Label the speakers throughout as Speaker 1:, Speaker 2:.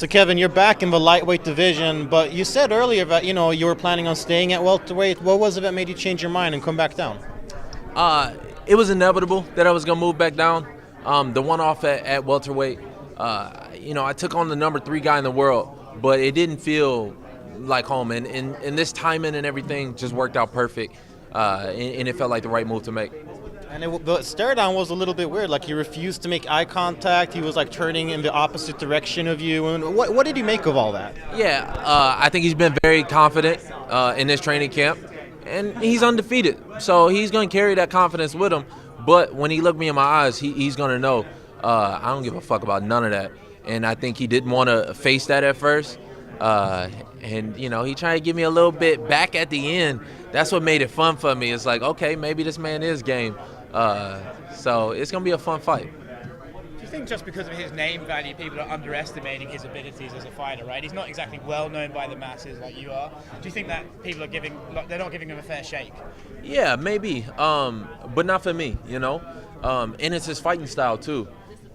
Speaker 1: So Kevin, you're back in the lightweight division, but you said earlier that you were planning on staying at welterweight. What was it that made you change your mind and come back down?
Speaker 2: Uh, it was inevitable that I was gonna move back down. The one off at welterweight, I took on the number 3 guy in the world, but it didn't feel like home. And this timing and everything just worked out perfect, and it felt like the right move to make.
Speaker 1: And the stare down was a little bit weird. Like he refused to make eye contact. He was like turning in the opposite direction of you. And what did you make of all that?
Speaker 2: Yeah, I think he's been very confident in this training camp, and he's undefeated. So he's going to carry that confidence with him. But when he looked me in my eyes, he's going to know I don't give a fuck about none of that. And I think he didn't want to face that at first. He tried to give me a little bit back at the end. That's what made it fun for me. It's like, okay, maybe this man is game. So it's going to be a fun fight.
Speaker 3: Do you think just because of his name value, people are underestimating his abilities as a fighter, right? He's not exactly well known by the masses like you are. Do you think that people are they're not giving him a fair shake?
Speaker 2: Yeah, maybe, but not for me, and it's his fighting style too.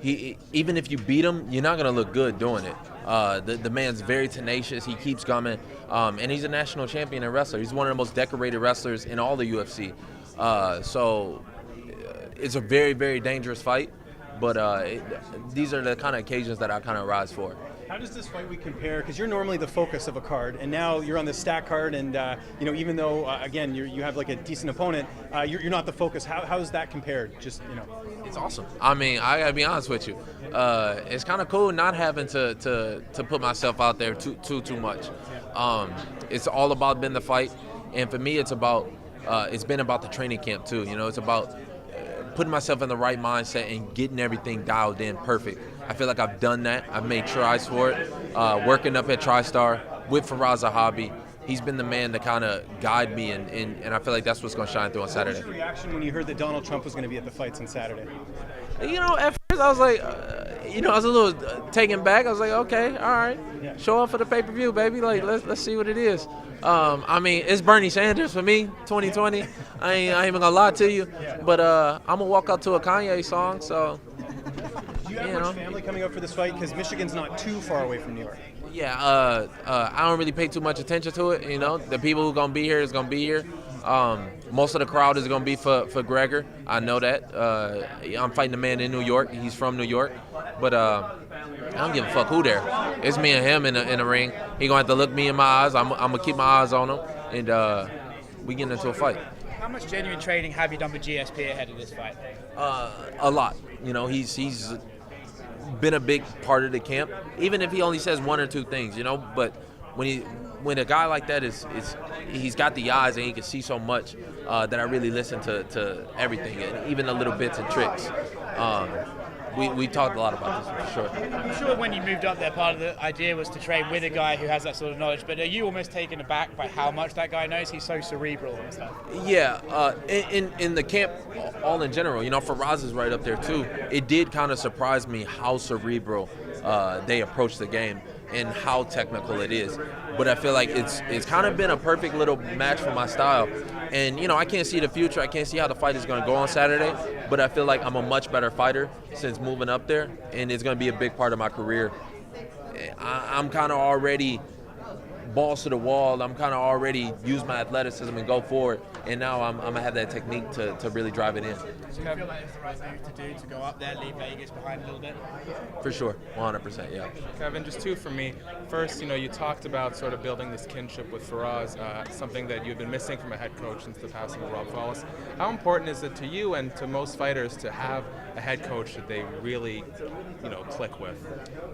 Speaker 2: Even if you beat him, you're not gonna look good doing it. The man's very tenacious. He keeps coming, and he's a national champion and wrestler. He's one of the most decorated wrestlers in all the UFC. So it's a very, very dangerous fight. But these are the kind of occasions that I kind of rise for.
Speaker 4: How does this fight week compare? Because you're normally the focus of a card, and now you're on the stack card, and even though again you have like a decent opponent, you're not the focus. How's that compared?
Speaker 2: It's awesome. I mean, I gotta be honest with you. It's kind of cool not having to put myself out there too much. It's all about being the fight, and for me, it's been about the training camp too. It's about putting myself in the right mindset and getting everything dialed in perfect. I feel like I've done that. I've made tries for it. Working up at TriStar with Faraz Zahabi, he's been the man to kind of guide me, and I feel like that's what's going to shine through on Saturday.
Speaker 4: What was your reaction when you heard that Donald Trump was going to be at the fights on Saturday?
Speaker 2: At first I was like, I was a little taken back. I was like, okay, all right, show up for the pay-per-view, baby. Like, let's see what it is. It's Bernie Sanders for me, 2020. I ain't even gonna lie to you, but I'm gonna walk out to a Kanye song. So,
Speaker 4: do you have much family coming up for this fight? Because Michigan's not too far away from New York.
Speaker 2: Yeah, I don't really pay too much attention to it. The people who gonna be here is gonna be here. Most of the crowd is gonna be for Gregor. I know that. I'm fighting a man in New York. He's from New York, but I don't give a fuck who there. It's me and him in the ring. He gonna have to look me in my eyes. I'm gonna keep my eyes on him, and we get into a fight.
Speaker 3: How much genuine training have you done with GSP ahead of this fight?
Speaker 2: A lot. He's been a big part of the camp, even if he only says one or two things. But when a guy like that he's got the eyes and he can see so much that I really listen to everything, and even the little bits and tricks. We talked a lot about this, for sure.
Speaker 3: I'm sure when you moved up there, part of the idea was to train with a guy who has that sort of knowledge, but are you almost taken aback by how much that guy knows? He's so cerebral and stuff.
Speaker 2: Yeah, in the camp, all in general, Faraz is right up there too. It did kind of surprise me how cerebral they approach the game and how technical it is. But I feel like it's kind of been a perfect little match for my style. And, I can't see the future. I can't see how the fight is going to go on Saturday. But I feel like I'm a much better fighter since moving up there. And it's going to be a big part of my career. I'm kind of already balls to the wall. I'm kind of already use my athleticism and go forward. And now I'm going to have that technique to really drive it in.
Speaker 3: So you feel like it's the right move to do, to go up there, leave Vegas behind a little bit?
Speaker 2: For sure, 100%, yeah.
Speaker 5: Kevin, just two for me. First, you talked about sort of building this kinship with Faraz, something that you've been missing from a head coach since the passing of Rob Wallace. How important is it to you and to most fighters to have a head coach that they really, click with?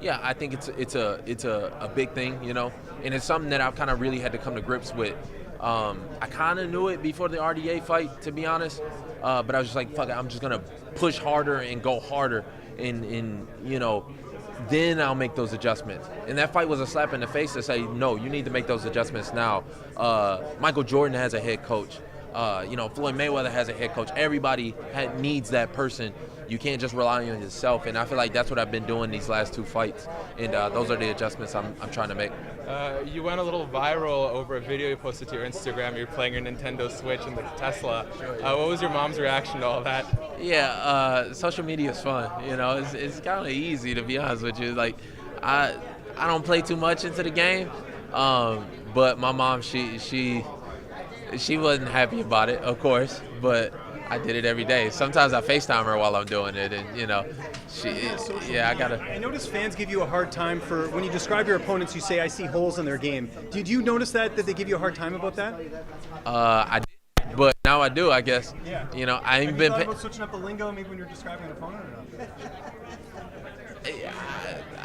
Speaker 2: Yeah, I think it's a big thing, and it's something that I've kind of really had to come to grips with. I kind of knew it before the RDA fight, to be honest, but I was just like, fuck it, I'm just gonna push harder and go harder, and then I'll make those adjustments. And that fight was a slap in the face to say, no, you need to make those adjustments now. Michael Jordan has a head coach. Floyd Mayweather has a head coach. Everybody needs that person. You can't just rely on yourself, and I feel like that's what I've been doing these last two fights, and those are the adjustments I'm trying to make.
Speaker 5: You went a little viral over a video you posted to your Instagram. You're playing your Nintendo Switch and the Tesla. What was your mom's reaction to all that?
Speaker 2: Yeah, social media is fun. It's kind of easy, to be honest with you. Like, I don't play too much into the game, but my mom, she wasn't happy about it, of course, but I did it every day. Sometimes I FaceTime her while I'm doing it, and I gotta.
Speaker 4: I notice fans give you a hard time for when you describe your opponents. You say, "I see holes in their game." Did you notice that they give you a hard time about that?
Speaker 2: I did, but now I do, I guess.
Speaker 4: Yeah.
Speaker 2: I ain't
Speaker 4: Have
Speaker 2: been.
Speaker 4: you thought about switching up the lingo maybe when you're describing an opponent or not?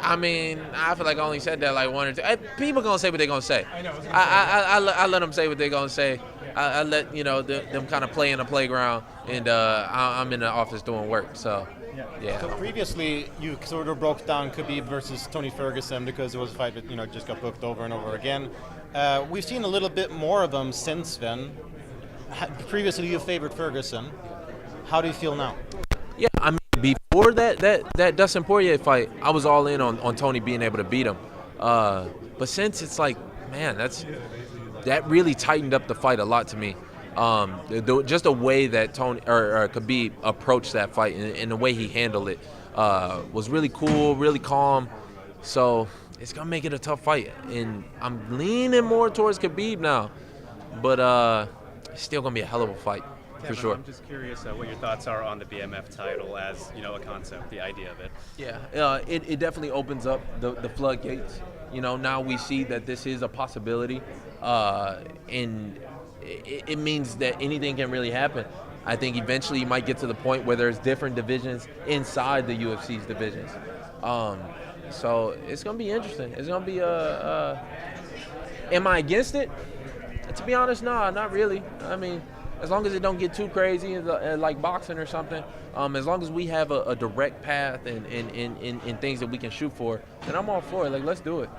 Speaker 2: I mean, I feel like I only said that like one or two. People gonna say what they gonna say.
Speaker 4: I know.
Speaker 2: I let them say what they gonna say. I let them kind of play in the playground, and I'm in the office doing work. So yeah.
Speaker 1: So previously, you sort of broke down Khabib versus Tony Ferguson because it was a fight that just got booked over and over again. We've seen a little bit more of them since then. Previously, you favored Ferguson. How do you feel now?
Speaker 2: Yeah, I mean, before that Dustin Poirier fight, I was all in on Tony being able to beat him. But since it's like, man, that really tightened up the fight a lot to me. Just the way that Tony or Khabib approached that fight and the way he handled it was really cool, really calm. So it's gonna make it a tough fight, and I'm leaning more towards Khabib now. But it's still gonna be a hell of a fight. For sure.
Speaker 6: I'm just curious what your thoughts are on the BMF title as a concept, the idea of it.
Speaker 2: Yeah, it definitely opens up the floodgates. Now we see that this is a possibility, and it means that anything can really happen. I think eventually you might get to the point where there's different divisions inside the UFC's divisions. So it's gonna be interesting. It's gonna be am I against it? To be honest, no, not really. I mean, as long as it don't get too crazy, like boxing or something, as long as we have a direct path and things that we can shoot for, then I'm all for it. Like, let's do it.